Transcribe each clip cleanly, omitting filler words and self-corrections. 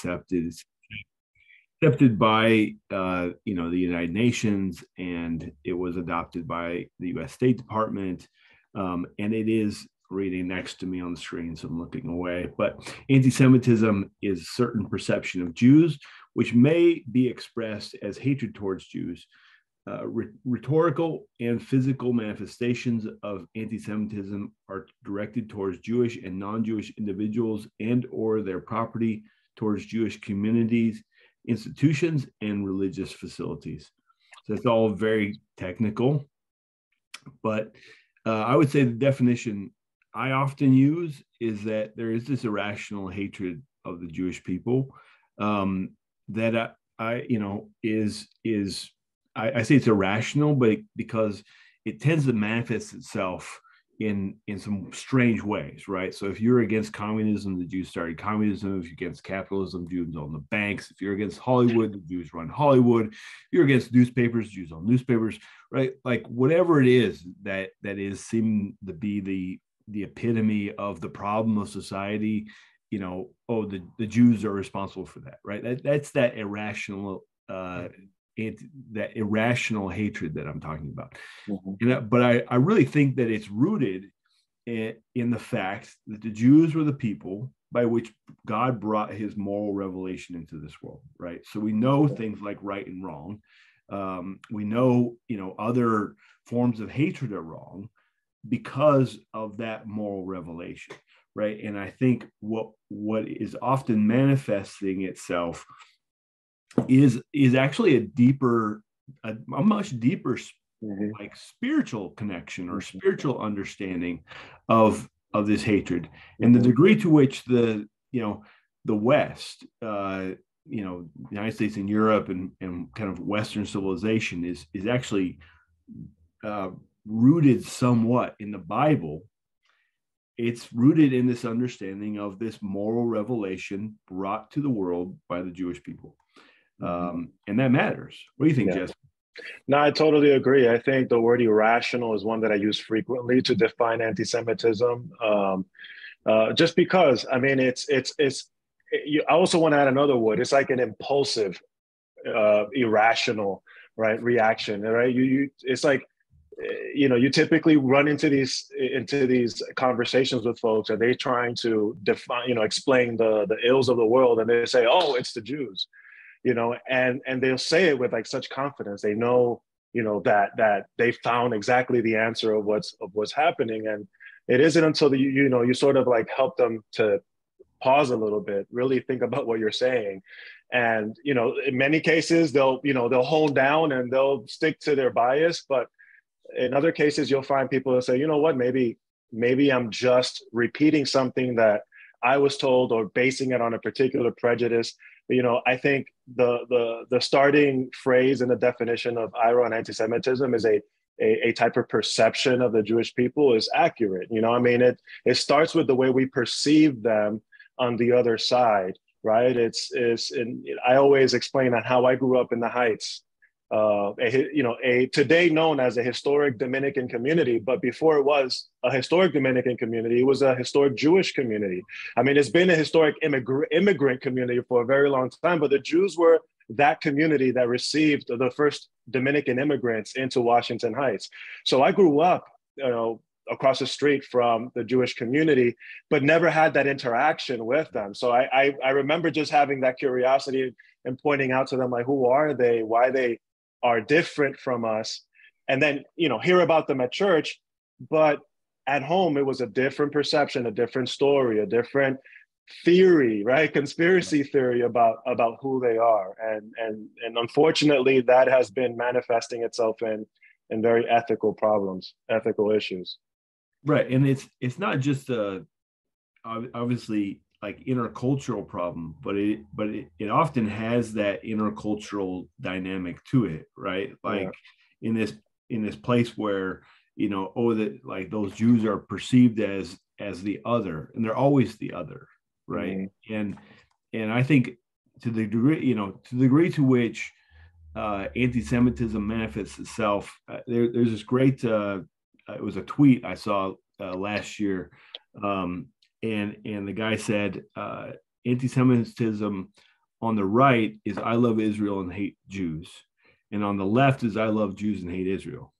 accepted. It's accepted by the United Nations, and it was adopted by the U.S. State Department, and it is reading next to me on the screen, so I'm looking away. But anti-Semitism is a certain perception of Jews, which may be expressed as hatred towards Jews. Rhetorical and physical manifestations of anti-Semitism are directed towards Jewish and non-Jewish individuals and or their property, towards Jewish communities, institutions, and religious facilities. So it's all very technical, but I would say the definition I often use is that there is this irrational hatred of the Jewish people that I say it's irrational, but because it tends to manifest itself in some strange ways, right? So if you're against communism, the Jews started communism. If you're against capitalism, Jews own the banks. If you're against Hollywood, the Jews run Hollywood. If you're against newspapers, Jews own newspapers, right? Like whatever it is that is seeming to be the epitome of the problem of society, the Jews are responsible for that, right? That's that irrational hatred that I'm talking about. Mm-hmm. But I really think that it's rooted in the fact that the Jews were the people by which God brought his moral revelation into this world, right? So we know things like right and wrong. We know, other forms of hatred are wrong because of that moral revelation, right? And I think what is often manifesting itself is actually a much deeper mm-hmm. like spiritual connection or spiritual understanding of this hatred, mm-hmm. and the degree to which the West, United States and Europe and kind of Western civilization is actually rooted somewhat in the Bible. It's rooted in this understanding of this moral revelation brought to the world by the Jewish people. And that matters. What do you think, Jesse? No, I totally agree. I think the word irrational is one that I use frequently to define anti-Semitism. Just because, I mean, I also want to add another word. It's like an impulsive, irrational, right, reaction, right? It's like, you typically run into these conversations with folks. Are they trying to define, explain the ills of the world, and they say, "Oh, it's the Jews," and they'll say it with like such confidence. They know, that they found exactly the answer of what's happening, and it isn't until you sort of like help them to pause a little bit, really think about what you're saying. And, in many cases, they'll hone down and they'll stick to their bias. But in other cases, you'll find people that say, you know what, maybe I'm just repeating something that I was told or basing it on a particular prejudice. I think the starting phrase in the definition of IRA and anti-Semitism is a type of perception of the Jewish people is accurate. It starts with the way we perceive them on the other side, right? I always explain on how I grew up in the Heights, today known as a historic Dominican community, but before it was a historic Dominican community, it was a historic Jewish community. I mean, it's been a historic immigrant community for a very long time, but the Jews were that community that received the first Dominican immigrants into Washington Heights. So I grew up, across the street from the Jewish community, but never had that interaction with them. So I remember just having that curiosity and pointing out to them, like, who are they? Why they are different from us? And then, hear about them at church, but at home, it was a different perception, a different story, a different theory, right? Conspiracy theory about who they are. And unfortunately, that has been manifesting itself in very ethical problems, ethical issues. Right. And it's not just obviously like intercultural problem, but it often has that intercultural dynamic to it, right? Like in this place where, that like those Jews are perceived as the other, and they're always the other, right? Mm-hmm. And I think to the degree to which anti-Semitism manifests itself, there's this great it was a tweet I saw last year, and the guy said, anti-Semitism on the right is I love Israel and hate Jews, and on the left is I love Jews and hate Israel,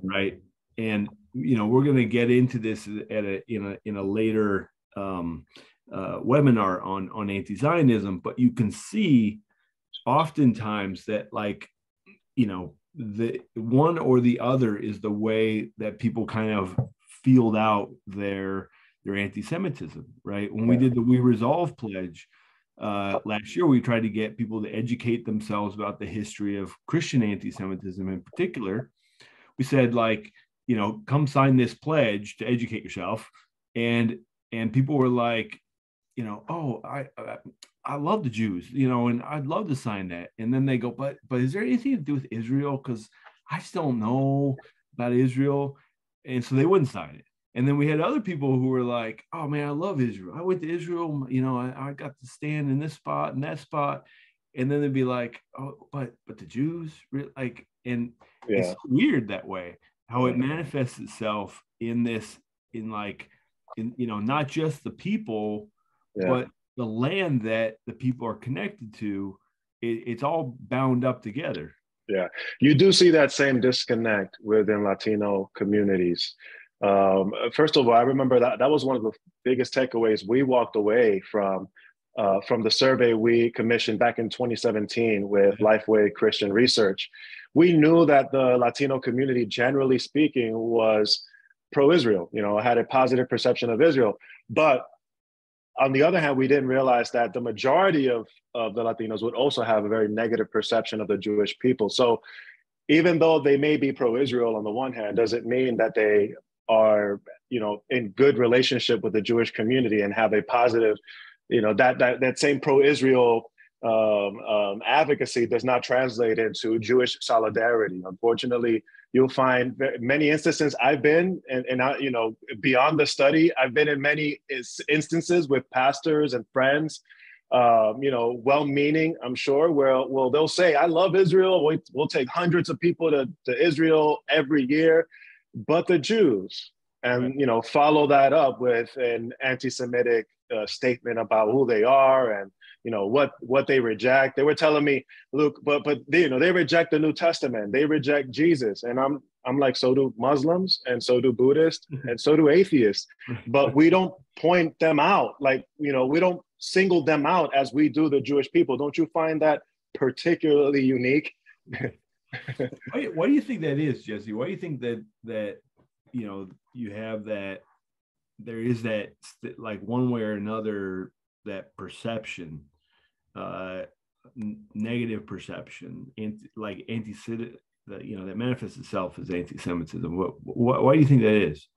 right? And we're going to get into this in a later webinar on anti-Zionism, but you can see oftentimes that, like, the one or the other is the way that people kind of field out their anti-Semitism, right? When we did the We Resolve pledge last year, we tried to get people to educate themselves about the history of Christian anti-Semitism in particular. We said, like, come sign this pledge to educate yourself. And people were like, oh, I love the Jews, and I'd love to sign that. And then they go, but is there anything to do with Israel? Because I just don't know about Israel. And so they wouldn't sign it. And then we had other people who were like, oh man, I love Israel. I went to Israel, I got to stand in this spot and that spot. And then they'd be like, oh, but the Jews, like, and it's weird that way, how it manifests itself in not just the people, but the land that the people are connected to. It's all bound up together. Yeah, you do see that same disconnect within Latino communities. First of all, I remember that was one of the biggest takeaways we walked away from the survey we commissioned back in 2017 with Lifeway Christian Research. We knew that the Latino community, generally speaking, was pro-Israel, had a positive perception of Israel. But on the other hand, we didn't realize that the majority of the Latinos would also have a very negative perception of the Jewish people. So even though they may be pro-Israel on the one hand, does it mean that they are, in good relationship with the Jewish community and have a positive, that same pro-Israel advocacy does not translate into Jewish solidarity. Unfortunately, you'll find many instances. I've been, and I, beyond the study, I've been in many instances with pastors and friends, well-meaning, I'm sure, where they'll say, I love Israel. We'll take hundreds of people to Israel every year, but the Jews, and follow that up with an anti-Semitic statement about who they are and what they reject. They were telling me, Luke, but they reject the New Testament. They reject Jesus, and I'm like, so do Muslims, and so do Buddhists, and so do atheists. But we don't point them out, like we don't single them out as we do the Jewish people. Don't you find that particularly unique? Why do you think that is, Jesse? Why do you think that you have that, there is that, like, one way or another, that perception, negative perception, like anti-Semitic, that manifests itself as anti-Semitism? Why do you think that is?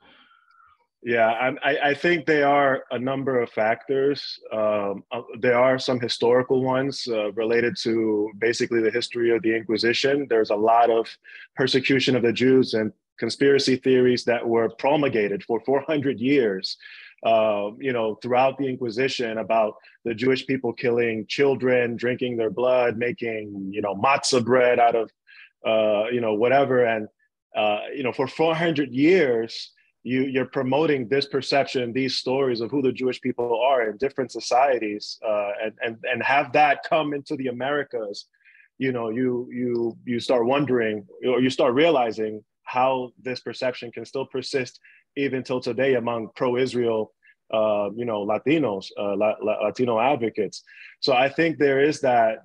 Yeah, I think there are a number of factors. There are some historical ones related to basically the history of the Inquisition. There's a lot of persecution of the Jews and conspiracy theories that were promulgated for 400 years, throughout the Inquisition, about the Jewish people killing children, drinking their blood, making, matzah bread out of, whatever. And, for 400 years, you're promoting this perception, these stories of who the Jewish people are in different societies, and have that come into the Americas. You start wondering, or you start realizing how this perception can still persist even till today among pro-Israel, Latinos, Latino advocates. So I think there is that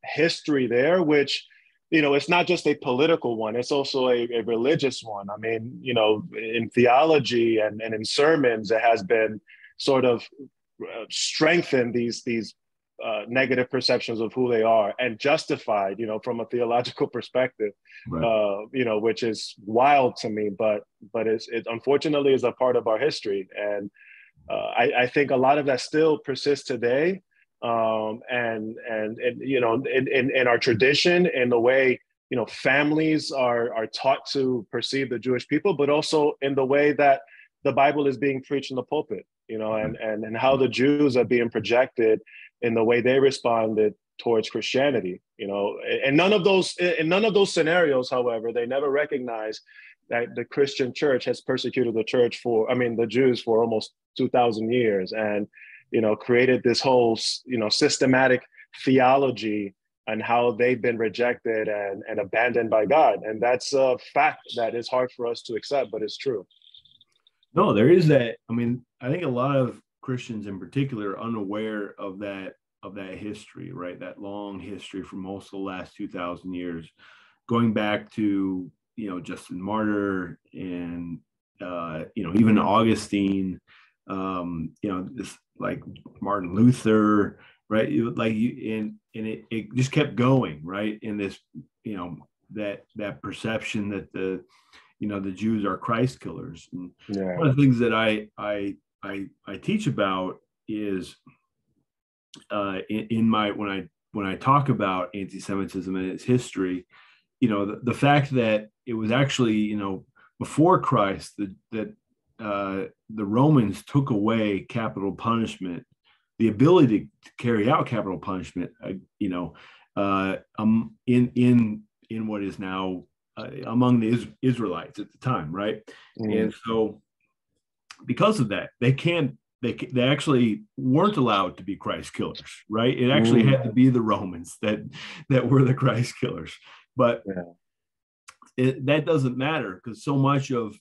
history there, which, it's not just a political one, it's also a religious one. I mean, in theology and in sermons, it has been sort of strengthened these negative perceptions of who they are, and justified, from a theological perspective, right. Which is wild to me, but it unfortunately is a part of our history. And I think a lot of that still persists today. And in our tradition, in the way, families are taught to perceive the Jewish people, but also in the way that the Bible is being preached in the pulpit, and how the Jews are being projected in the way they responded towards Christianity, and none of those scenarios, however, they never recognize that the Christian church has persecuted the Jews for almost 2,000 years, and created this whole systematic theology and how they've been rejected and abandoned by God. And that's a fact that is hard for us to accept, but it's true. No, there is that. I mean, I think a lot of Christians in particular are unaware of that history, right? That long history for most of the last 2,000 years, going back to, Justin Martyr and, even Augustine, this like Martin Luther, right? And it just kept going, right? In this, that perception that the Jews are Christ killers. And Yeah. one of the things that I teach about is in my when I talk about anti-Semitism and its history, the fact that it was actually before Christ that the Romans took away capital punishment, the ability to carry out capital punishment, in what is now among the Israelites at the time, right? And so, because of that, they actually weren't allowed to be Christ killers, right? It actually had to be the Romans that were the Christ killers, but that doesn't matter, because so much of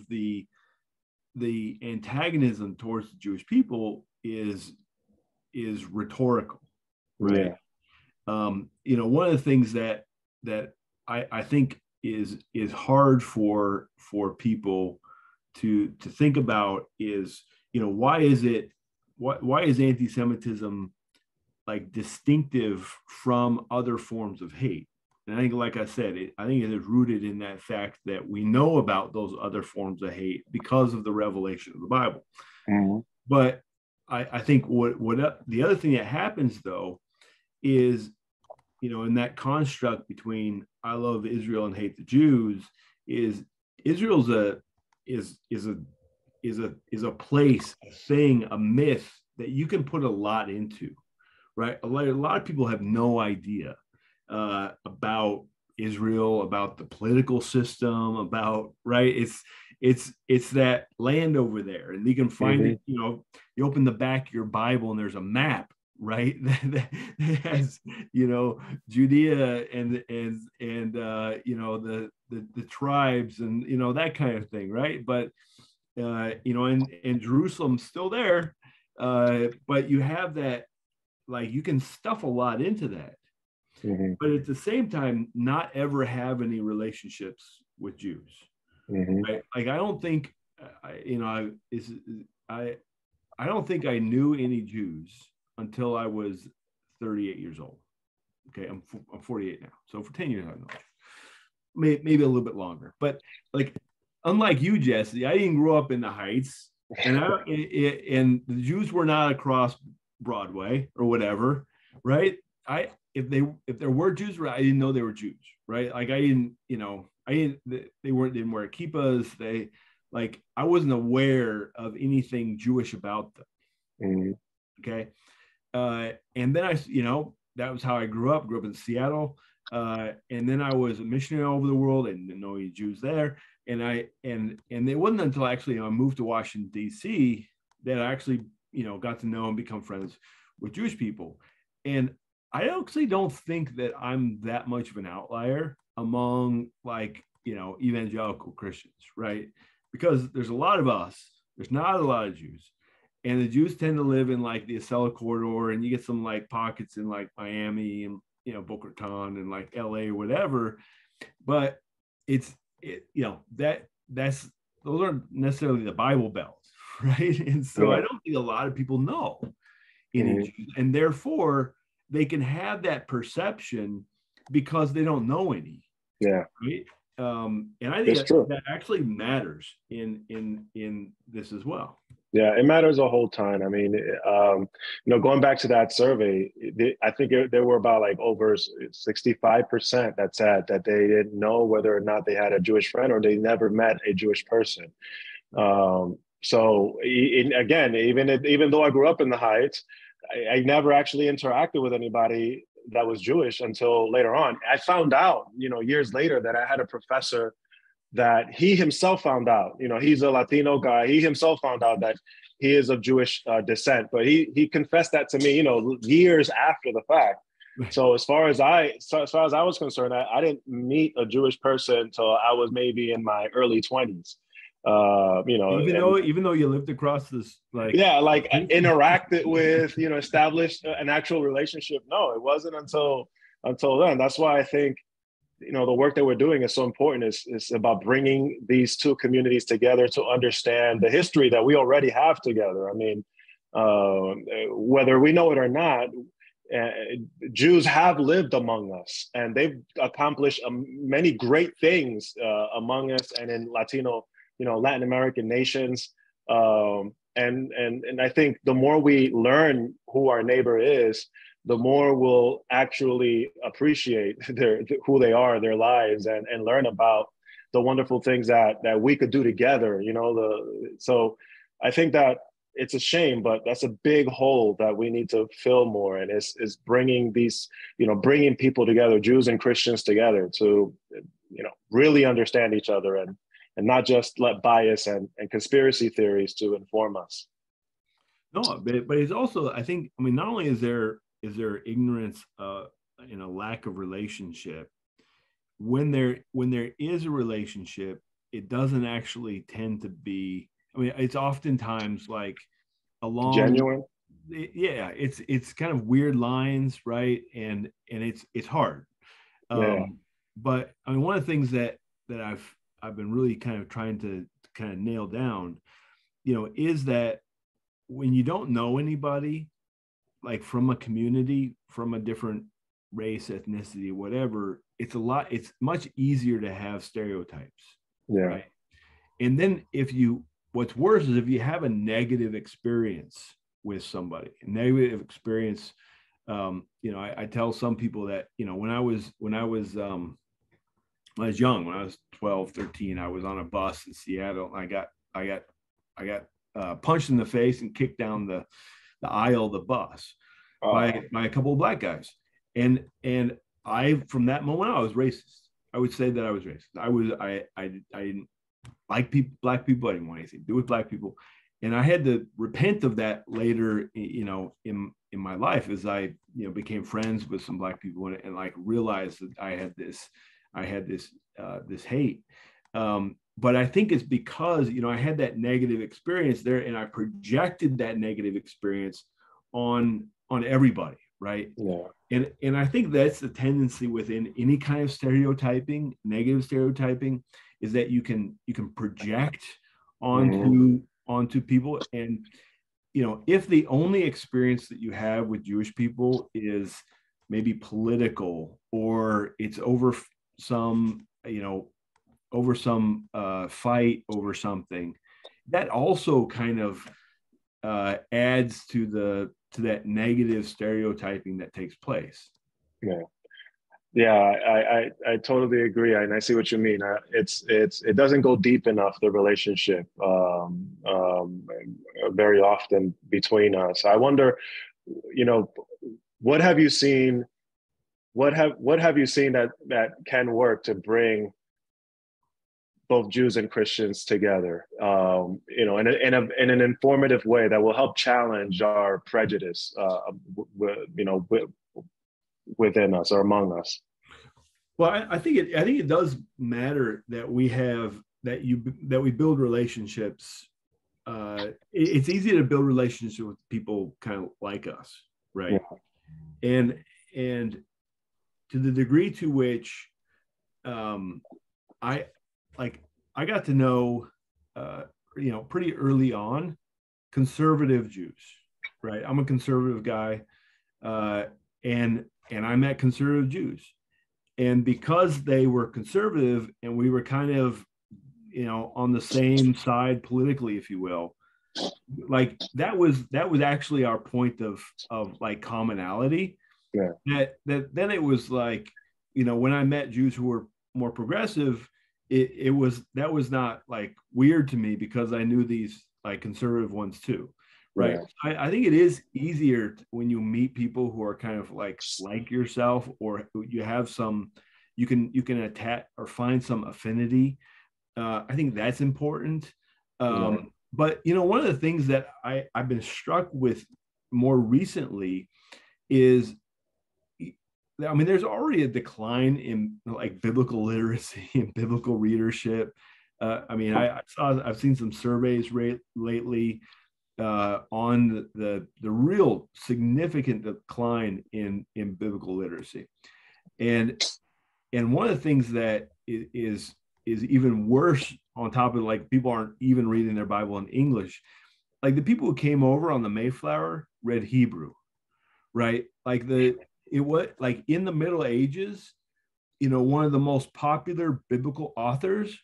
the antagonism towards the Jewish people is rhetorical, right? One of the things that I think is hard for people to think about is, why is anti-Semitism like distinctive from other forms of hate? And I think, like I said, I think it is rooted in that fact that we know about those other forms of hate because of the revelation of the Bible. But I think what the other thing that happens, though, is, in that construct between I love Israel and hate the Jews, is Israel's is a place, a thing, a myth that you can put a lot into, right? A lot of people have no idea about Israel, about the political system, about, right? It's that land over there, and you can find it. You open the back of your Bible and there's a map, right? that has Judea and the tribes and that kind of thing, right? But and Jerusalem's still there, but you have that, like, you can stuff a lot into that. But at the same time, not ever have any relationships with Jews. Right? Like, I don't think, I don't think I knew any Jews until I was 38 years old. Okay, I'm 48 now, so for 10 years I know, maybe a little bit longer. But like, unlike you, Jesse, I didn't grow up in the Heights, and and the Jews were not across Broadway or whatever, right? If there were Jews, I didn't know they were Jews, right? Like, they didn't wear kippahs. I wasn't aware of anything Jewish about them. Okay. And then that was how I grew up in Seattle. And then I was a missionary all over the world and didn't know any Jews there. And it wasn't until actually I moved to Washington, D.C. that I actually, got to know and become friends with Jewish people. And I actually don't think that I'm that much of an outlier among, evangelical Christians, right? Because there's a lot of us, there's not a lot of Jews. And the Jews tend to live in like the Acela corridor, and you get some like pockets in like Miami and, Boca Raton and like LA or whatever. But those aren't necessarily the Bible Belt, right? And so I don't think a lot of people know any Jews, and therefore they can have that perception because they don't know any. Right? And I think that actually matters in this as well. Yeah, it matters a whole ton. I mean, going back to that survey, I think there were about like over 65% that said that they didn't know whether or not they had a Jewish friend or they never met a Jewish person. So again, even though I grew up in the Heights, I never actually interacted with anybody that was Jewish until later on. I found out, years later, that I had a professor that he himself found out, he's a Latino guy. He himself found out that he is of Jewish descent, but he confessed that to me, years after the fact. So as far as I was concerned, I didn't meet a Jewish person until I was maybe in my early 20s. Even though you lived across this, interacted with, established an actual relationship. No, it wasn't until then. That's why I think, the work that we're doing is so important. Is about bringing these two communities together to understand the history that we already have together. I mean, whether we know it or not, Jews have lived among us, and they've accomplished many great things among us and in Latin American nations. And I think the more we learn who our neighbor is, the more we'll actually appreciate who they are, their lives, and learn about the wonderful things that we could do together. So I think that it's a shame, but that's a big hole that we need to fill more. And is bringing bringing people together, Jews and Christians together, to, really understand each other and not just let bias and conspiracy theories to inform us. No, but it's also, I think, not only is there ignorance, lack of relationship, when there is a relationship, it doesn't actually tend to be, it's oftentimes like along genuine. Yeah, it's kind of weird lines, right? And it's hard. Yeah. But one of the things that I've been really kind of trying to kind of nail down, is that when you don't know anybody, like from a community, from a different race, ethnicity, whatever, it's much easier to have stereotypes. Yeah. Right. And then what's worse is if you have a negative experience with somebody, I tell some people that, when I was young, when I was 12, 13, I was on a bus in Seattle, and I got punched in the face and kicked down the aisle of the bus by a couple of black guys. And from that moment, I was racist. I would say that I was racist. I didn't like black people. I didn't want anything to do with black people. And I had to repent of that later, in my life, as I, became friends with some black people and like realized that I had this hate. But I think it's because, I had that negative experience there, and I projected that negative experience on everybody. Right. Yeah. And I think that's the tendency within any kind of stereotyping, negative stereotyping, is that you can project onto people. And, if the only experience that you have with Jewish people is maybe political, or it's over some fight over something, that also kind of adds to that negative stereotyping that takes place. Yeah, I totally agree, and I see what you mean. It doesn't go deep enough, the relationship, very often between us. I wonder, what have you seen? What have you seen that can work to bring both Jews and Christians together, in an informative way that will help challenge our prejudice, within us or among us? Well, I think it does matter that we build relationships. It's easy to build relationships with people kind of like us, right? Yeah. And to the degree to which I got to know, pretty early on, conservative Jews, right? I'm a conservative guy, and I met conservative Jews, and because they were conservative and we were kind of, on the same side politically, if you will, like that was actually our point of like commonality. Yeah. That then it was like, when I met Jews who were more progressive, that was not like weird to me, because I knew these like conservative ones too, right? Yeah. I think it is easier when you meet people who are kind of like yourself, or you have you can attach or find some affinity. I think that's important. But one of the things that I've been struck with more recently is, I mean, there's already a decline in like biblical literacy and biblical readership. I mean, I've seen some surveys lately on the real significant decline in biblical literacy, and one of the things that is even worse, on top of like people aren't even reading their Bible in English. Like the people who came over on the Mayflower read Hebrew, right? Like it was like in the Middle Ages, one of the most popular biblical authors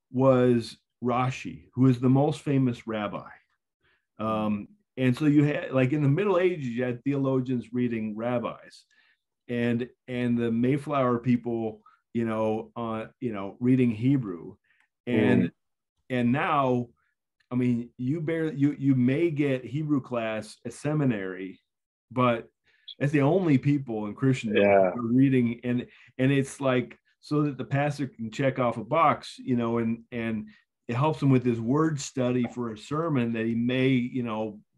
was Rashi, who is the most famous rabbi. And so you had, like, in the Middle Ages, you had theologians reading rabbis, and the Mayflower people, reading Hebrew, and now, I mean, you may get Hebrew class at seminary, but that's the only people in Christendom who are reading, and it's like so that the pastor can check off a box, and it helps him with his word study for a sermon that he may,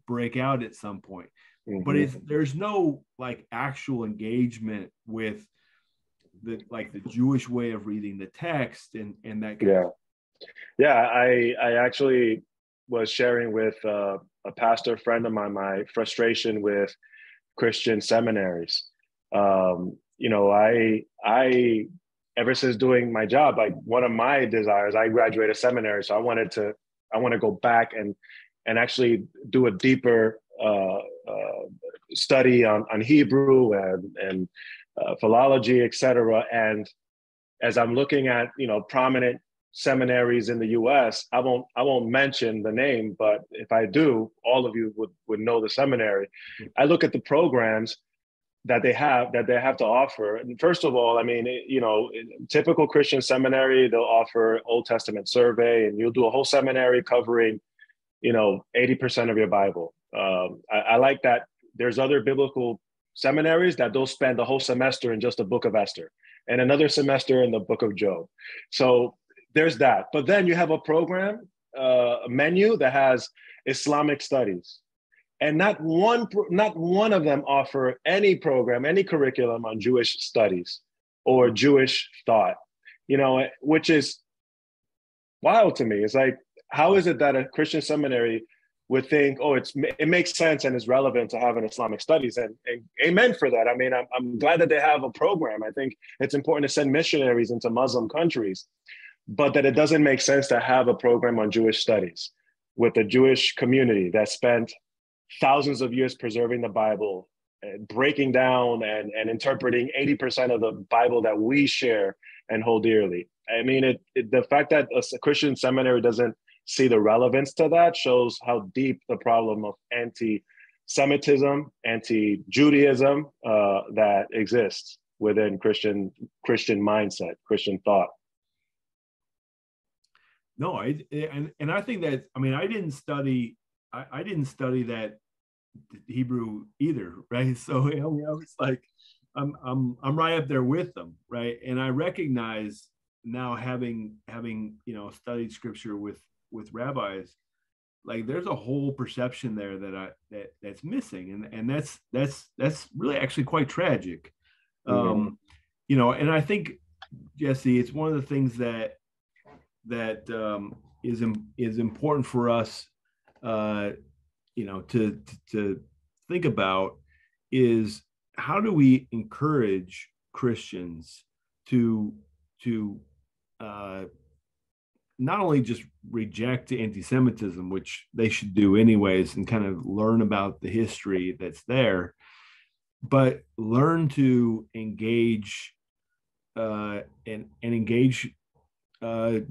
break out at some point. But there's no like actual engagement with the Jewish way of reading the text and that kind of. I actually was sharing with a pastor friend of mine my frustration with Christian seminaries. I ever since doing my job, like one of my desires, I graduated seminary, so I want to go back and actually do a deeper study on Hebrew and philology, etc. And as I'm looking at prominent seminaries in the U.S., I won't mention the name, but if I do, all of you would know the seminary. I look at the programs that they have to offer. And first of all, I mean, typical Christian seminary, they'll offer Old Testament survey, and you'll do a whole seminary covering 80% of your Bible. I like that. There's other biblical seminaries that they'll spend the whole semester in just the book of Esther and another semester in the book of Job. So there's that. But then you have a program, a menu that has Islamic studies, and not one of them offer any program, any curriculum on Jewish studies or Jewish thought, which is wild to me. It's like, how is it that a Christian seminary would think, oh, it makes sense and is relevant to have an Islamic studies, and amen for that. I mean, I'm glad that they have a program. I think it's important to send missionaries into Muslim countries, but that it doesn't make sense to have a program on Jewish studies with the Jewish community that spent thousands of years preserving the Bible, breaking down and interpreting 80% of the Bible that we share and hold dearly. I mean, the fact that a Christian seminary doesn't see the relevance to that shows how deep the problem of anti-Semitism, anti-Judaism that exists within Christian mindset, Christian thought. No, I think that, I mean, I didn't study that Hebrew either, right? So I was like, I'm right up there with them, right? And I recognize now, having studied scripture with rabbis, like there's a whole perception there that's missing, and that's really actually quite tragic. And I think, Jesse, it's one of the things that is important for us, to think about, is how do we encourage Christians to not only just reject anti-Semitism, which they should do anyways, and kind of learn about the history that's there, but learn to engage and engage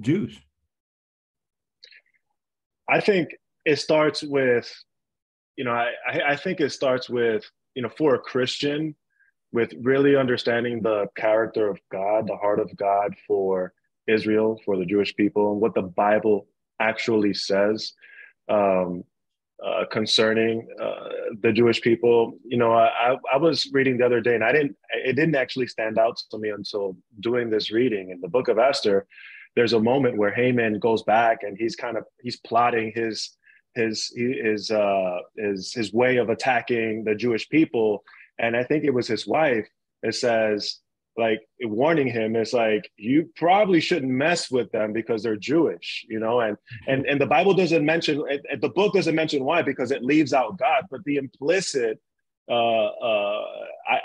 Jews. I think it starts with, I think it starts with, for a Christian, with really understanding the character of God, the heart of God for Israel, for the Jewish people, and what the Bible actually says concerning the Jewish people. I was reading the other day, and it didn't actually stand out to me until doing this reading. In the book of Esther, there's a moment where Haman goes back and he's plotting his his way of attacking the Jewish people. And I think it was his wife. It says, like, warning him, it's like, you probably shouldn't mess with them because they're Jewish, you know. And the Bible doesn't mention, the book doesn't mention why, because it leaves out God. But the implicit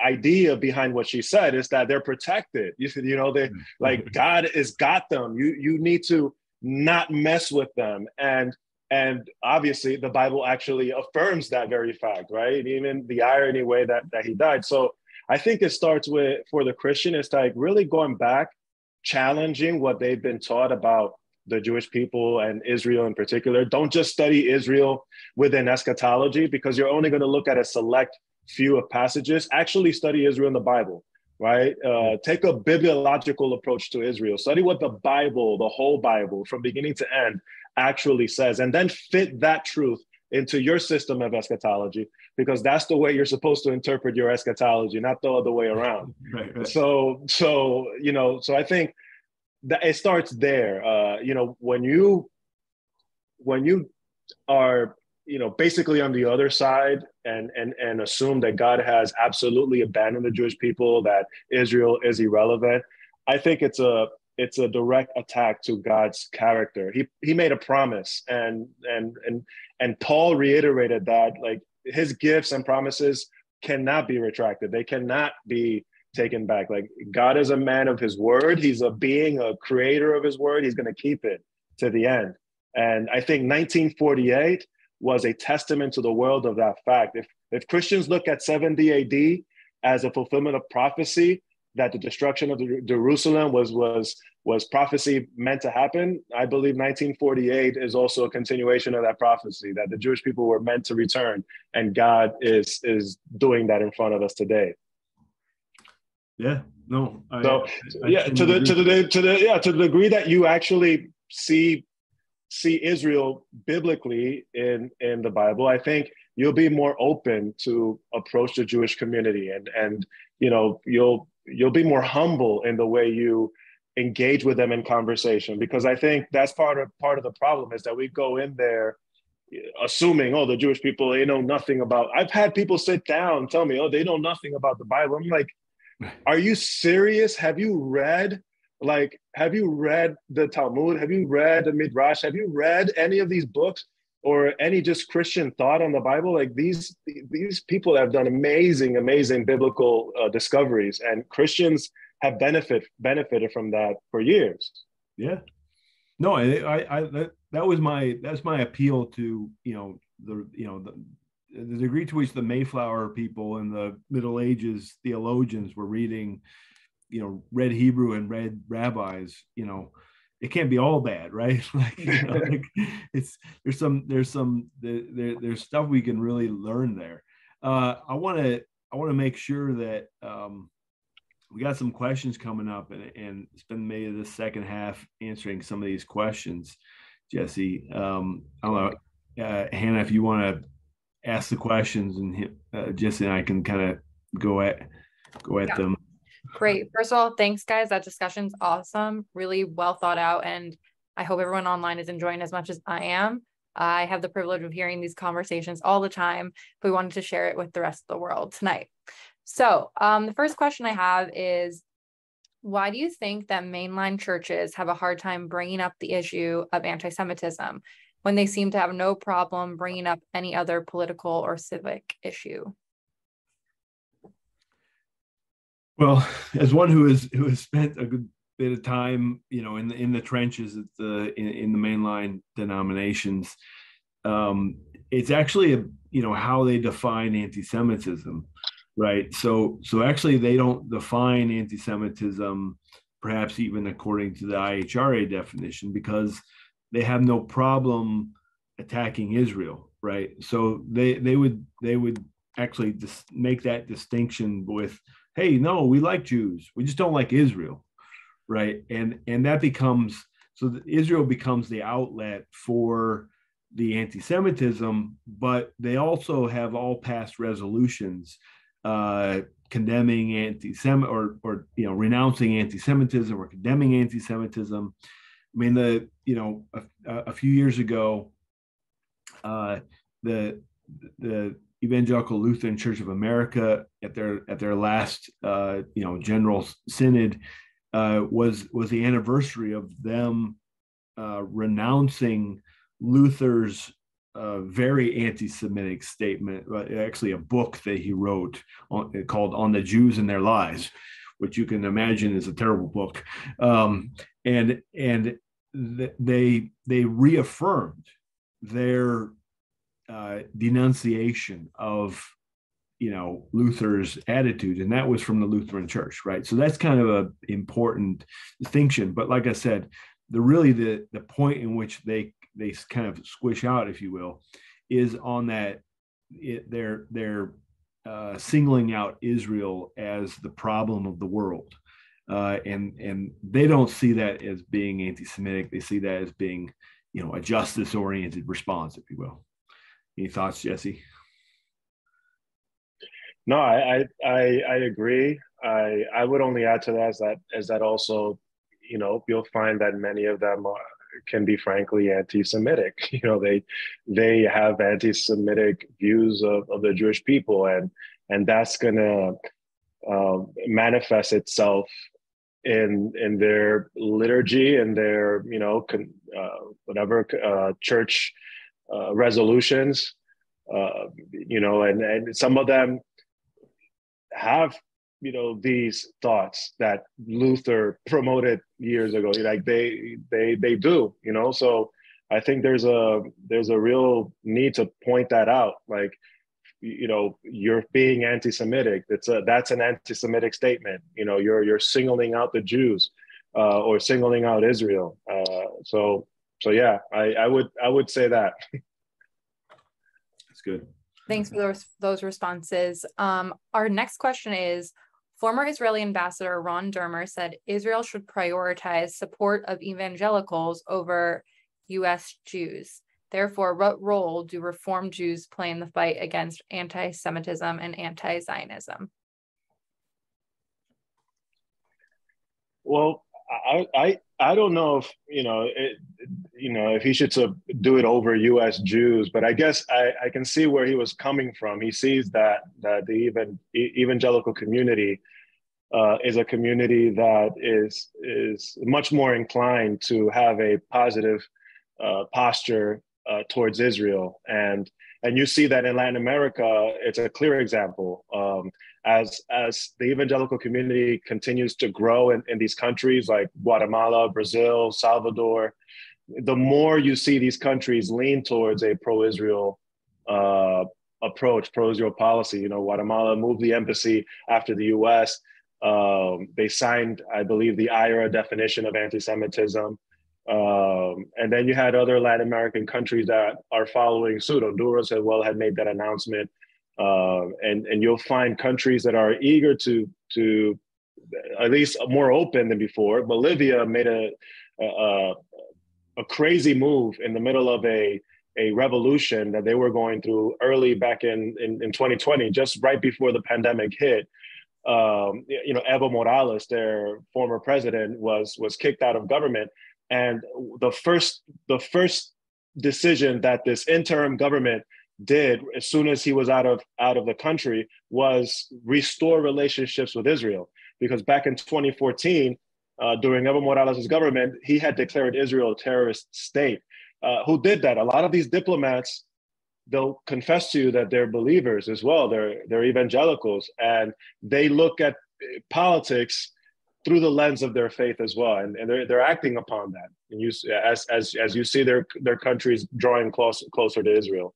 idea behind what she said is that they're protected. You know, they, like, God has got them. You need to not mess with them. And obviously the Bible actually affirms that very fact, right? Even the irony way that he died. So I think it starts with, for the Christian, it's like really going back, challenging what they've been taught about the Jewish people and Israel in particular. Don't just study Israel within eschatology, because you're only going to look at a select few of passages. Actually study Israel in the Bible, right? Take a bibliological approach to Israel. Study what the Bible, the whole Bible, from beginning to end, actually says, and then fit that truth into your system of eschatology, because that's the way you're supposed to interpret your eschatology, not the other way around. Right. So you know, so I think that it starts there. You know, when you are, you know, basically on the other side and assume that God has absolutely abandoned the Jewish people, that Israel is irrelevant, I think it's a direct attack to God's character. He made a promise, and Paul reiterated that, like, his gifts and promises cannot be retracted. They cannot be taken back. Like, God is a man of his word. He's a being, a creator of his word. He's going to keep it to the end. And I think 1948 was a testament to the world of that fact. If Christians look at 70 AD as a fulfillment of prophecy, that the destruction of Jerusalem was prophecy meant to happen, I believe 1948 is also a continuation of that prophecy, that the Jewish people were meant to return, and God is doing that in front of us today. Yeah, no. To the degree that you actually see Israel biblically in the Bible, I think you'll be more open to approach the Jewish community, and you know, you'll be more humble in the way you engage with them in conversation, because I think that's part of the problem, is that we go in there assuming, oh, the Jewish people, they know nothing about. I've had people sit down and tell me, oh, they know nothing about the Bible. I'm like, are you serious? Have you read the Talmud? Have you read the Midrash? Have you read any of these books, or any just Christian thought on the Bible? Like, these people have done amazing biblical discoveries, and Christians have benefited from that for years. Yeah, no, that's my appeal to, the degree to which the Mayflower people and the Middle Ages theologians were reading, read Hebrew and read rabbis. It can't be all bad, right? Like, there's stuff we can really learn there. I want to make sure that we got some questions coming up, and spend maybe the second half answering some of these questions. Jesse, I don't know, Hannah, if you want to ask the questions, and Jesse and I can kind of go at them. Great. First of all, thanks, guys. That discussion's awesome. Really well thought out. And I hope everyone online is enjoying as much as I am. I have the privilege of hearing these conversations all the time, but we wanted to share it with the rest of the world tonight. So the first question I have is, why do you think that mainline churches have a hard time bringing up the issue of anti-Semitism when they seem to have no problem bringing up any other political or civic issue? Well, as one who has spent a good bit of time, in the trenches in the mainline denominations, it's actually how they define anti-Semitism, right? So actually they don't define anti-Semitism, perhaps even according to the IHRA definition, because they have no problem attacking Israel, right? So they would actually just make that distinction with, hey, no, we like Jews, we just don't like Israel, right? And that becomes, so Israel becomes the outlet for the anti-Semitism, but they also have all past resolutions condemning anti-Semitic, or renouncing anti-Semitism or condemning anti-Semitism. I mean, a few years ago, the Evangelical Lutheran Church of America at their last General Synod was the anniversary of them renouncing Luther's very anti-Semitic statement, actually a book that he wrote called "On the Jews and Their Lies," which you can imagine is a terrible book, and they reaffirmed their denunciation of Luther's attitude, and that was from the Lutheran Church, right? So that's kind of an important distinction. But like I said, the point in which they kind of squish out, if you will, is on that they're singling out Israel as the problem of the world, and they don't see that as being anti-Semitic. They see that as being a justice-oriented response, if you will. Any thoughts, Jesse? No, I agree. I would only add to that as that also, you'll find that many of them can be frankly anti-Semitic. They have anti-Semitic views of the Jewish people, and that's gonna manifest itself in their liturgy and their church resolutions, and some of them have these thoughts that Luther promoted years ago. Like they do, so I think there's a real need to point that out. Like, you're being anti-Semitic. That's an anti-Semitic statement. You're singling out the Jews or singling out Israel. So yeah, I would say that. That's good. Thanks for those responses. Our next question is, former Israeli ambassador Ron Dermer said Israel should prioritize support of evangelicals over U.S. Jews. Therefore, what role do Reformed Jews play in the fight against anti-Semitism and anti-Zionism? Well, I don't know if if he should do it over U.S. Jews, but I guess I can see where he was coming from. He sees that the evangelical community is a community that is much more inclined to have a positive posture towards Israel, and you see that in Latin America. It's a clear example. As the evangelical community continues to grow in these countries like Guatemala, Brazil, Salvador, the more you see these countries lean towards a pro-Israel approach, pro-Israel policy. Guatemala moved the embassy after the U.S. They signed, I believe, the IRA definition of anti-Semitism. And then you had other Latin American countries that are following suit. Honduras as well had made that announcement. And you'll find countries that are eager to at least more open than before. Bolivia made a crazy move in the middle of a revolution that they were going through early back in 2020, just right before the pandemic hit. Evo Morales, their former president, was kicked out of government. And the first decision that this interim government did as soon as he was out of the country was restore relationships with Israel. Because back in 2014, during Evo Morales' government, he had declared Israel a terrorist state. Who did that? A lot of these diplomats, they'll confess to you that they're believers as well. They're evangelicals, and they look at politics through the lens of their faith as well, and they're acting upon that. And you, as you see their countries drawing closer to Israel.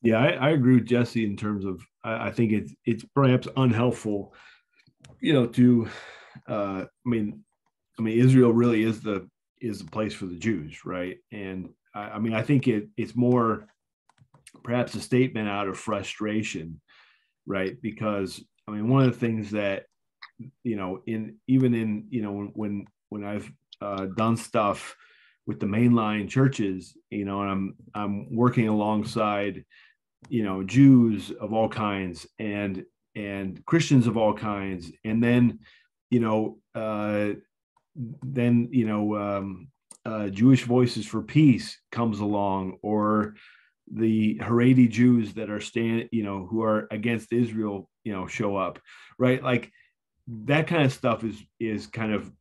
Yeah, I agree with Jesse in terms of I think it's perhaps unhelpful, to I mean Israel really is the place for the Jews, right? And I think it's more perhaps a statement out of frustration, right? Because one of the things that when I've done stuff with the mainline churches, and I'm working alongside Jews of all kinds and Christians of all kinds, and then Jewish Voices for Peace comes along, or the Haredi Jews that are who are against Israel, show up, right? Like that kind of stuff is kind of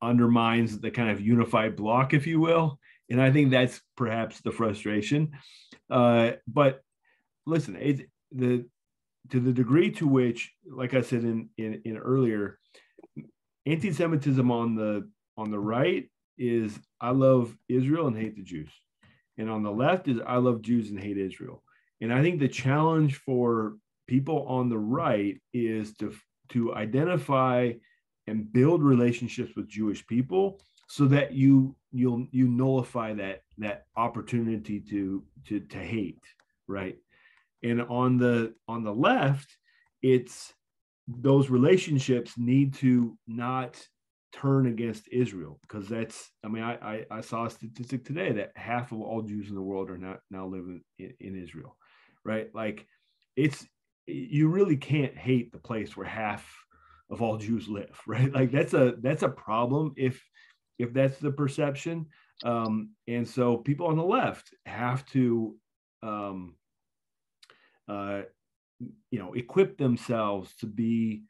undermines the kind of unified bloc, if you will. And I think that's perhaps the frustration. But listen, to the degree to which, like I said in earlier, anti-Semitism on the right is I love Israel and hate the Jews. And on the left is I love Jews and hate Israel. And I think the challenge for people on the right is to identify and build relationships with Jewish people so that you nullify that opportunity to hate, right? And on the left, it's those relationships need to not turn against Israel, because I saw a statistic today that half of all Jews in the world are now living in Israel, right? Like you really can't hate the place where half of all Jews live, right? Like that's a problem if that's the perception. And so people on the left have to equip themselves to be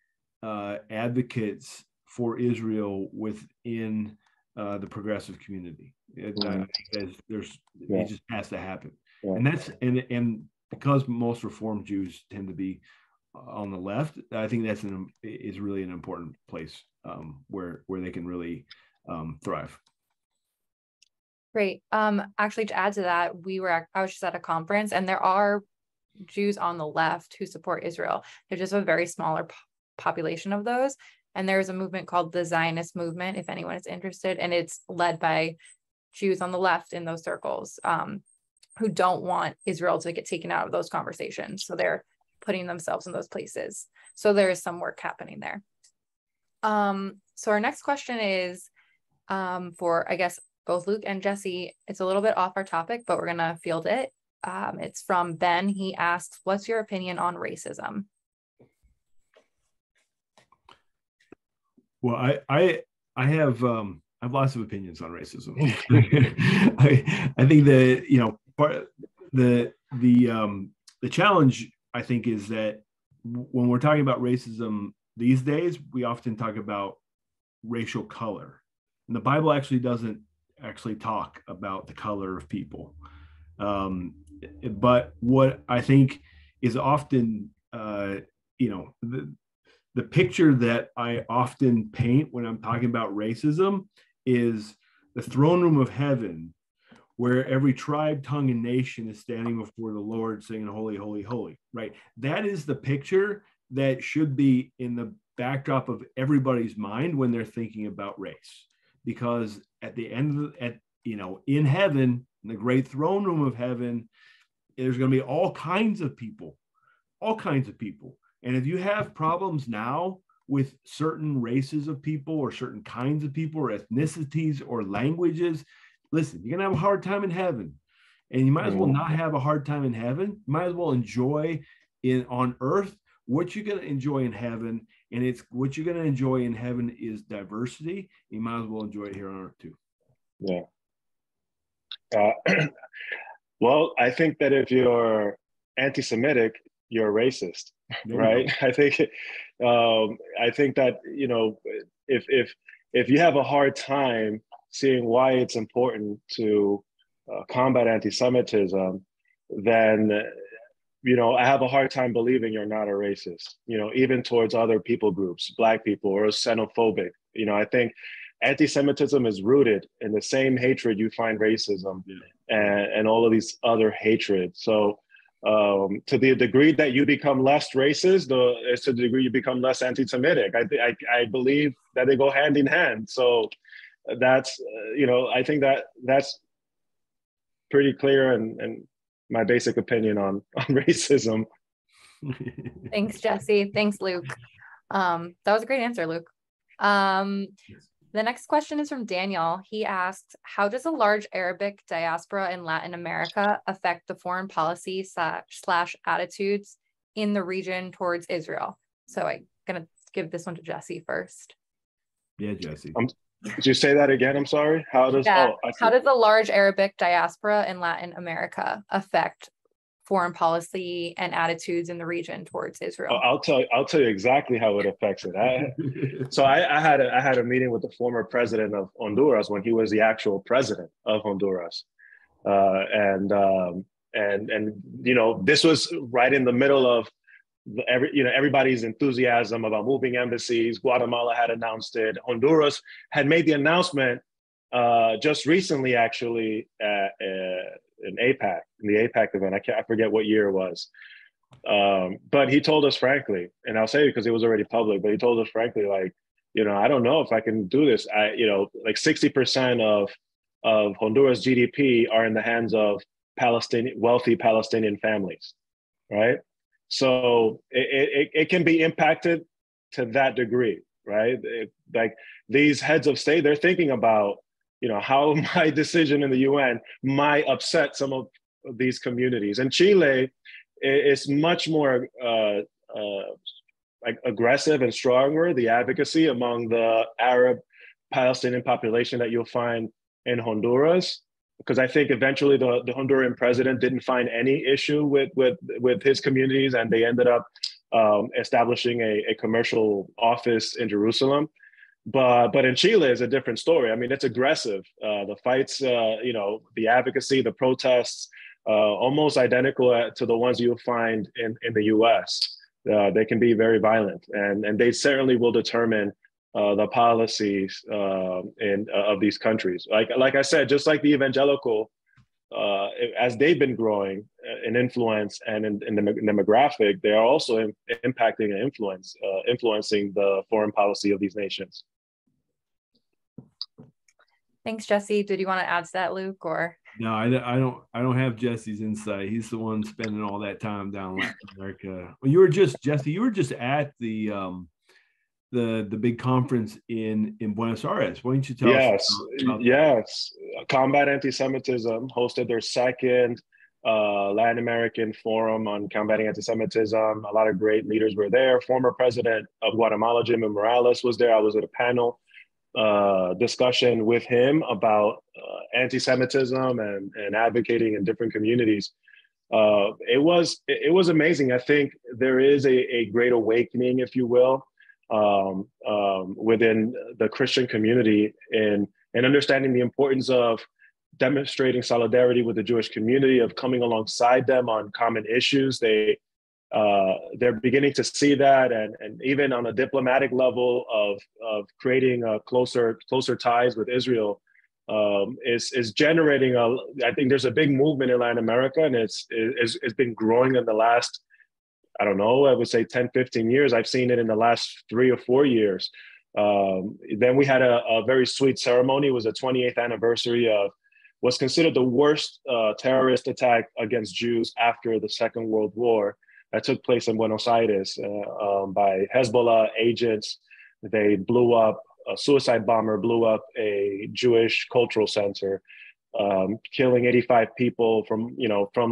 advocates for Israel within the progressive community. It just has to happen. Yeah. And that's and because most Reformed Jews tend to be on the left, I think is really an important place where they can really thrive. Great. Actually, to add to that, I was just at a conference, and there are Jews on the left who support Israel. There's just a very smaller population of those. And there's a movement called the Zionist movement, if anyone is interested. And it's led by Jews on the left in those circles who don't want Israel to get taken out of those conversations. So they're putting themselves in those places. So there is some work happening there. So our next question is for, I guess, both Luke and Jesse. It's a little bit off our topic, but we're going to field it. It's from Ben. He asks, what's your opinion on racism? Well, I have lots of opinions on racism. I think the challenge, I think, is that when we're talking about racism these days, we often talk about racial color, and the Bible actually doesn't talk about the color of people. But what I think is often, the picture that I often paint when I'm talking about racism is the throne room of heaven, where every tribe, tongue, and nation is standing before the Lord saying, holy, holy, holy, right? That is the picture that should be in the backdrop of everybody's mind when they're thinking about race. Because at the end of in heaven, in the great throne room of heaven, there's going to be all kinds of people. And if you have problems now with certain races of people or certain kinds of people or ethnicities or languages, listen, you're going to have a hard time in heaven. And you might as well not have a hard time in heaven. You might as well enjoy on earth what you're going to enjoy in heaven. And it's what you're going to enjoy in heaven is diversity. You might as well enjoy it here on earth too. Yeah. Well, I think that if you're anti-Semitic, you're a racist, right? I think that, if you have a hard time seeing why it's important to combat anti-Semitism, then, I have a hard time believing you're not a racist, even towards other people groups, Black people, or xenophobic. I think anti-Semitism is rooted in the same hatred you find racism and all of these other hatred. So to the degree that you become less racist, it's to the degree you become less anti-Semitic. I believe that they go hand in hand. So that's, I think that's pretty clear and my basic opinion on racism. Thanks, Jesse. Thanks, Luke. That was a great answer, Luke. The next question is from Daniel. He asked, how does a large Arabic diaspora in Latin America affect the foreign policy / attitudes in the region towards Israel? So I'm going to give this one to Jesse first. Yeah, Jesse. Did you say that again? I'm sorry. How does, Yeah. oh, I How see. does the large Arabic diaspora in Latin America affect foreign policy and attitudes in the region towards Israel? I'll tell you exactly how it affects it. I had a meeting with the former president of Honduras when he was the actual president of Honduras, and you know, this was right in the middle of everybody's enthusiasm about moving embassies. Guatemala had announced it. Honduras had made the announcement just recently, actually, in APAC, in the APAC event. I forget what year it was. But he told us frankly, and I'll say it because it was already public, but he told us frankly, like, you know, I don't know if I can do this. Like 60% of Honduras GDP are in the hands of wealthy Palestinian families, right? So it can be impacted to that degree, right? Like these heads of state, they're thinking about, you know, how my decision in the UN might upset some of these communities. And Chile is much more like aggressive and stronger, the advocacy among the Arab Palestinian population that you'll find in Honduras. Because I think eventually the Honduran president didn't find any issue with his communities, and they ended up establishing a commercial office in Jerusalem. But in Chile, it's a different story. I mean, it's aggressive. The fights, you know, the advocacy, the protests, almost identical to the ones you'll find in the U.S. They can be very violent, and they certainly will determine the policies of these countries. Like I said, just like the evangelical, as they've been growing in influence and in the demographic, they are also impacting and influencing the foreign policy of these nations. Thanks, Jesse. Did you want to add to that, Luke, or? No, I don't have Jesse's insight. He's the one spending all that time down in Latin America. Well, Jesse, you were just at the big conference in Buenos Aires. Why don't you tell us about Yes. Combat Antisemitism hosted their second Latin American forum on combating antisemitism. A lot of great leaders were there. Former president of Guatemala, Jimmy Morales, was there. I was at a panel discussion with him about anti-Semitism and advocating in different communities. It was amazing. I think there is a great awakening, if you will, within the Christian community in understanding the importance of demonstrating solidarity with the Jewish community, of coming alongside them on common issues. They're beginning to see that, and even on a diplomatic level of creating closer ties with Israel is generating I think there's a big movement in Latin America, and it's been growing in the last, I don't know, I would say 10, 15 years. I've seen it in the last 3 or 4 years. Then we had a very sweet ceremony. It was the 28th anniversary of what's considered the worst terrorist attack against Jews after the Second World War that took place in Buenos Aires by Hezbollah agents. They blew up, a suicide bomber blew up a Jewish cultural center, killing 85 people from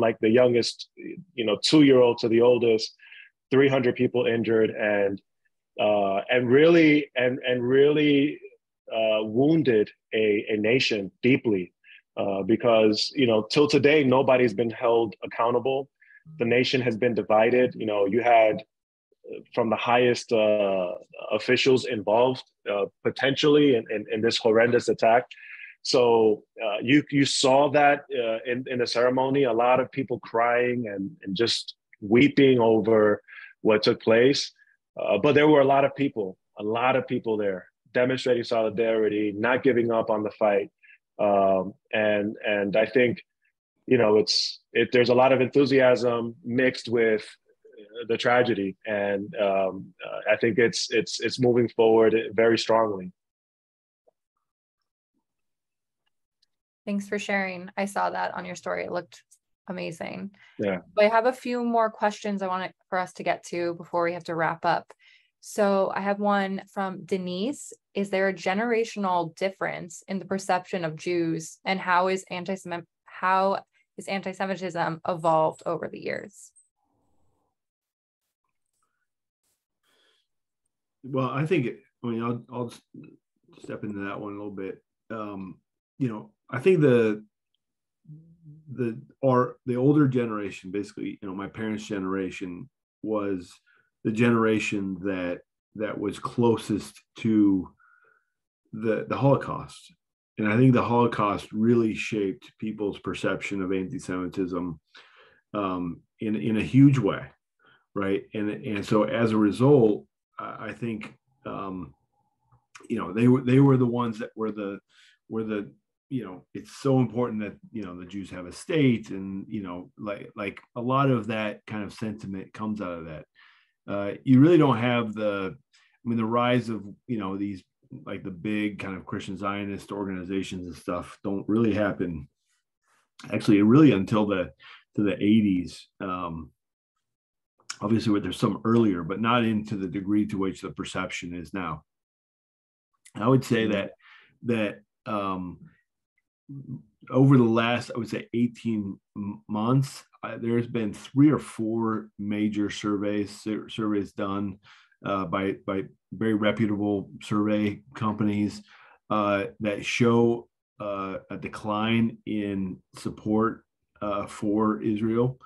like the youngest, 2-year-old to the oldest, 300 people injured, and really wounded a nation deeply, because, till today, nobody's been held accountable. The nation has been divided. You had from the highest officials involved potentially in this horrendous attack. So you saw that in the ceremony, a lot of people crying and just weeping over what took place. But there were a lot of people there demonstrating solidarity, not giving up on the fight. And I think, there's a lot of enthusiasm mixed with the tragedy, and I think it's moving forward very strongly. Thanks for sharing. I saw that on your story. It looked amazing. Yeah. But I have a few more questions I want for us to get to before we have to wrap up. So I have one from Denise. Is there a generational difference in the perception of Jews, and how is anti-Semitism evolved over the years? Well, I think, I'll step into that one a little bit. I think the older generation, basically, my parents' generation, was the generation that was closest to the Holocaust. And I think the Holocaust really shaped people's perception of anti-Semitism in a huge way, right? And so as a result, I think they were the ones that were the it's so important that the Jews have a state, and like a lot of that kind of sentiment comes out of that. You really don't have the rise of these, like, the big kind of Christian Zionist organizations and stuff don't really happen actually really until the 80s. Obviously there's some earlier, but not into the degree to which the perception is now. I would say that over the last, I would say, 18 months, there's been 3 or 4 major surveys done by very reputable survey companies that show a decline in support for Israel.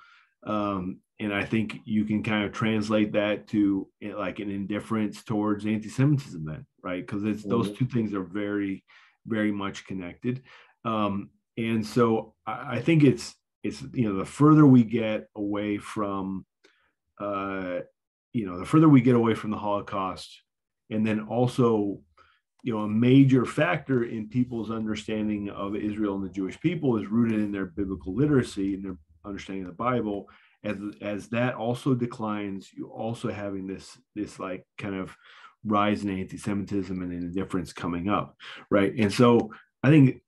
And I think you can kind of translate that to like an indifference towards anti-Semitism then, right? Because those two things are very, very much connected. And so I think it's the further we get away from the Holocaust, and then also a major factor in people's understanding of Israel and the Jewish people is rooted in their biblical literacy and their understanding of the Bible. As that also declines, you also having this like kind of rise in anti-Semitism and indifference coming up, right? And so I think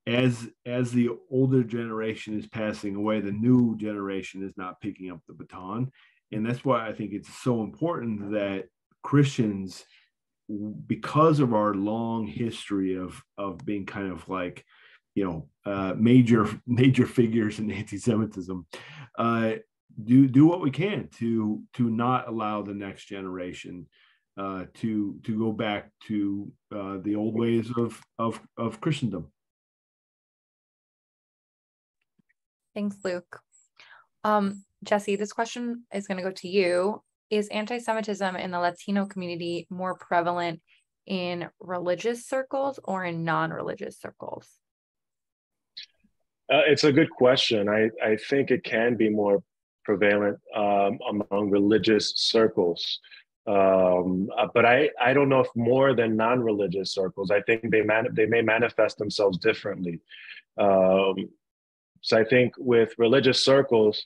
as the older generation is passing away, the new generation is not picking up the baton. And that's why I think it's so important that Christians, because of our long history of being kind of like, major figures in anti-Semitism, do what we can to not allow the next generation to go back to the old ways of Christendom. Thanks, Luke. Jesse, this question is going to go to you. Is anti-Semitism in the Latino community more prevalent in religious circles or in non-religious circles? It's a good question. I think it can be more prevalent among religious circles. But I don't know if more than non-religious circles. I think they may manifest themselves differently. So I think with religious circles,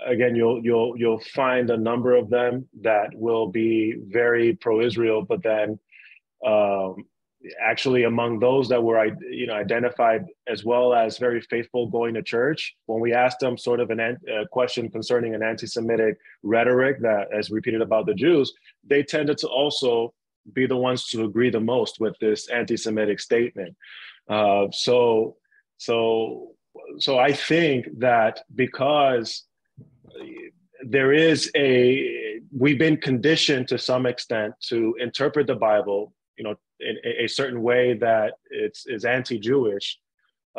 again, you'll find a number of them that will be very pro-Israel, but then actually among those that were identified as well as very faithful going to church, when we asked them sort of a question concerning an anti-Semitic rhetoric that is repeated about the Jews, they tended to also be the ones to agree the most with this anti-Semitic statement. So I think that because we've been conditioned to some extent to interpret the Bible, in a certain way that is anti-Jewish,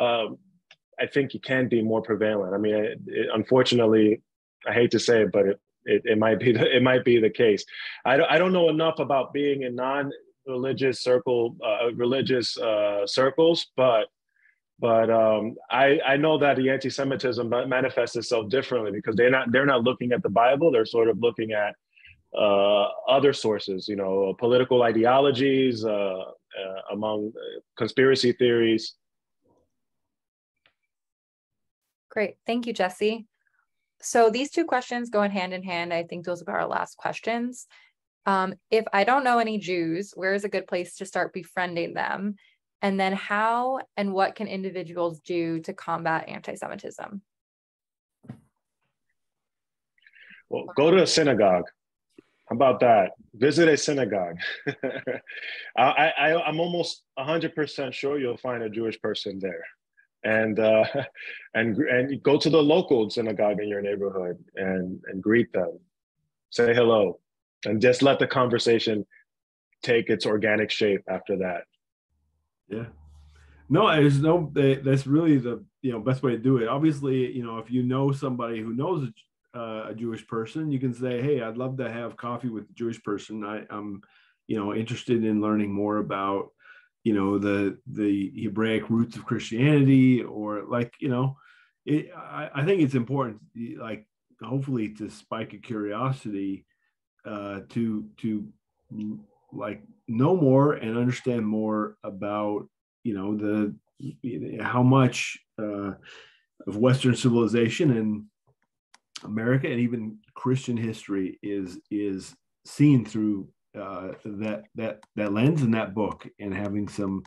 I think it can be more prevalent. I mean, unfortunately, I hate to say it, but it might be the case. I don't know enough about being in non-religious circles, but I know that the anti-Semitism manifests itself differently because they're not looking at the Bible. They're sort of looking at other sources, political ideologies, among conspiracy theories. Great. Thank you, Jesse. So these two questions go hand in hand. I think those will be our last questions. If I don't know any Jews, where is a good place to start befriending them? And then how and what can individuals do to combat anti-Semitism? Well, go to a synagogue. How about that? Visit a synagogue. I'm almost 100% sure you'll find a Jewish person there, and go to the local synagogue in your neighborhood and greet them, say hello, and just let the conversation take its organic shape after that. Yeah. No, there's no. That's really the best way to do it. Obviously, if you know somebody who knows a Jewish person, you can say, "Hey, I'd love to have coffee with a Jewish person. I'm, interested in learning more about, the Hebraic roots of Christianity, or like, I think it's important, like, hopefully, to spike a curiosity, to like know more and understand more about the how much of Western civilization and America and even Christian history is seen through that lens in that book, and having some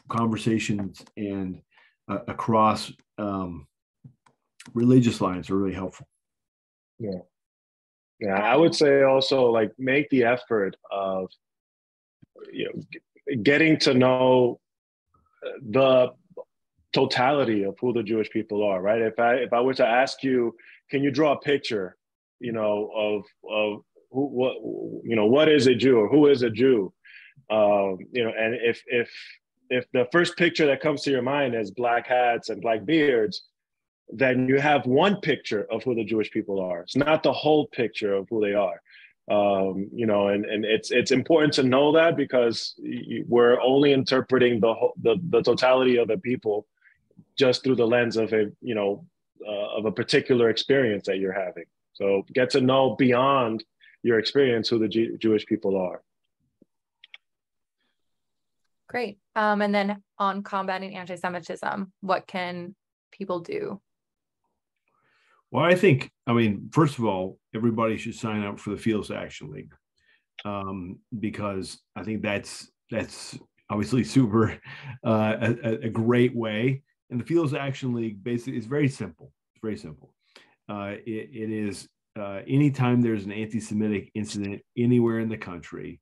conversations and across religious lines are really helpful. Yeah. Yeah, I would say also, like, make the effort of getting to know the totality of who the Jewish people are, right? If I were to ask you, can you draw a picture, of who, what is a Jew, or who is a Jew, and if the first picture that comes to your mind is black hats and black beards, then you have one picture of who the Jewish people are. It's not the whole picture of who they are. And it's important to know that, because we're only interpreting the totality of a people just through the lens of a particular experience that you're having. So get to know beyond your experience who the Jewish people are. Great. And then on combating anti-Semitism, what can people do? Well, I mean, first of all, everybody should sign up for the Philos Action League, because I think that's obviously super a great way. And the Philos Action League basically is very simple. It's very simple. It is anytime there's an anti-Semitic incident anywhere in the country,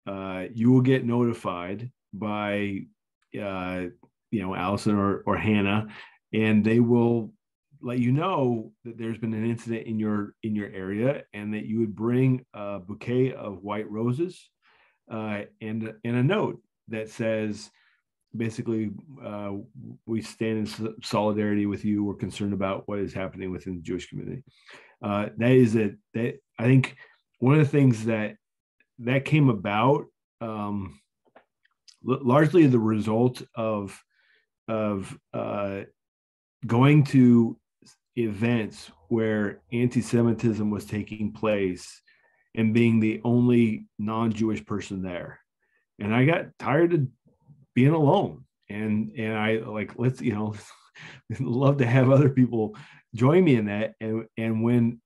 you will get notified by Allison or Hannah, and they will let you know that there's been an incident in your area, and that you would bring a bouquet of white roses and a note that says, basically, we stand in solidarity with you. We're concerned about what is happening within the Jewish community. That I think one of the things that came about, largely the result of going to events where anti-Semitism was taking place and being the only non-Jewish person there. And I got tired of being alone. And I let's love to have other people join me in that. And when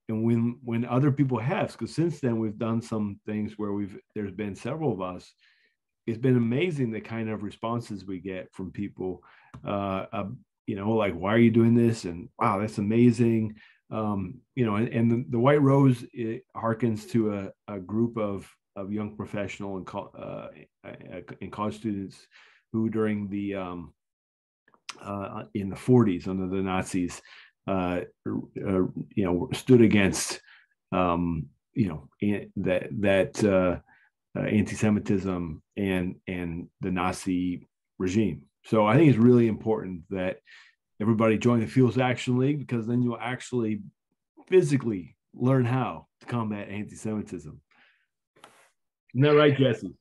other people have, because since then we've done some things where there's been several of us, it's been amazing the kind of responses we get from people. Like, why are you doing this? And wow, that's amazing. And the White Rose, it harkens to a group of young professional and college students who, during the in the 40s under the Nazis, stood against anti-Semitism and the Nazi regime. So I think it's really important that everybody join the Philos Action League, because then you'll actually physically learn how to combat anti-Semitism. Isn't that right, Jesse?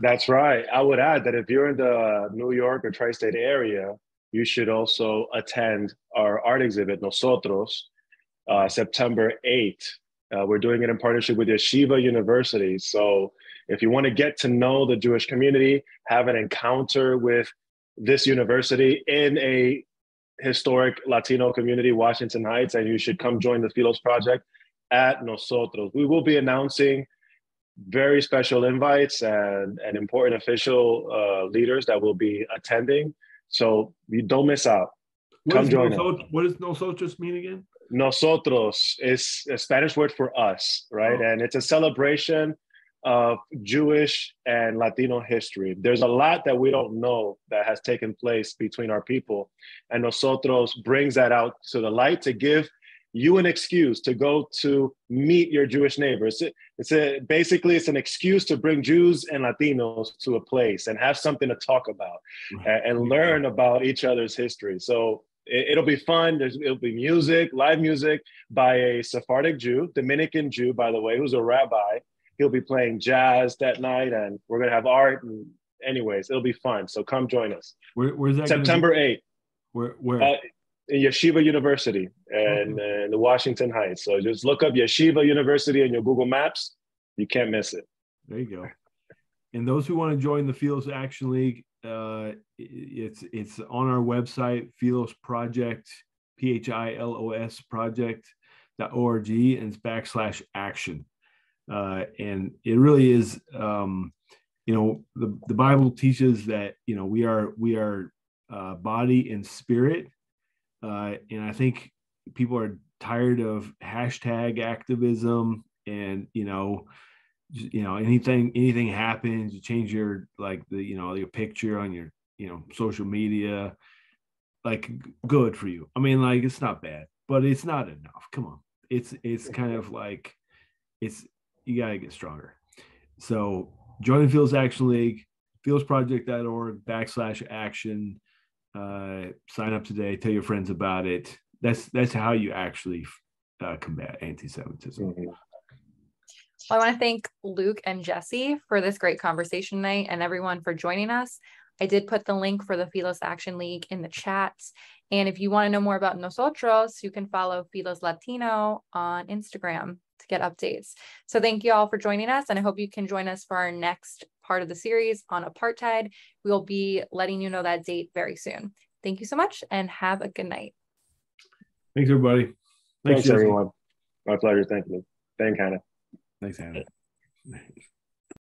That's right. I would add that if you're in the New York or tri-state area, you should also attend our art exhibit, Nosotros, September 8th. We're doing it in partnership with Yeshiva University. So if you want to get to know the Jewish community, have an encounter with this university in a historic Latino community, Washington Heights, and you should come join the Philos Project at Nosotros. We will be announcing very special invites and important official leaders that will be attending. So you don't miss out. Come join us. What does Nosotros mean again? Nosotros is a Spanish word for us, right? Oh. And it's a celebration of Jewish and Latino history. There's a lot that we don't know that has taken place between our people. And Nosotros brings that out to the light to give you an excuse to go to meet your Jewish neighbors. Basically it's an excuse to bring Jews and Latinos to a place and have something to talk about and learn about each other's history. So it'll be fun. It'll be music, live music by a Sephardic Jew, Dominican Jew, by the way, who's a rabbi. He'll be playing jazz that night, and we're gonna have art. And anyways, it'll be fun. So come join us. Where's that? September 8th. Where? In Yeshiva University and the Washington Heights. So just look up Yeshiva University in your Google Maps. You can't miss it. There you go. And those who want to join the Philos Action League, it's on our website, Philos Project, PHILOS project.org, and it's /action. And it really is, the Bible teaches that, we are body and spirit. And I think people are tired of hashtag activism and, anything happens, you change your, your picture on your, social media, good for you. I mean, it's not bad, but it's not enough. Come on. It's kind of you got to get stronger. So join the Philos Action League, philosproject.org /action. Sign up today, tell your friends about it. That's how you actually combat anti-Semitism. Mm-hmm. Well, I want to thank Luke and Jesse for this great conversation tonight, and everyone for joining us. I did put the link for the Philos Action League in the chat. And if you want to know more about nosotros, you can follow Philos Latino on Instagram to get updates. So thank you all for joining us, and I hope you can join us for our next part of the series on apartheid. We'll be letting you know that date very soon. Thank you so much, and have a good night. Thanks, everybody. Thanks everyone. My pleasure. Thank you. Thank Hannah. Thanks, Hannah.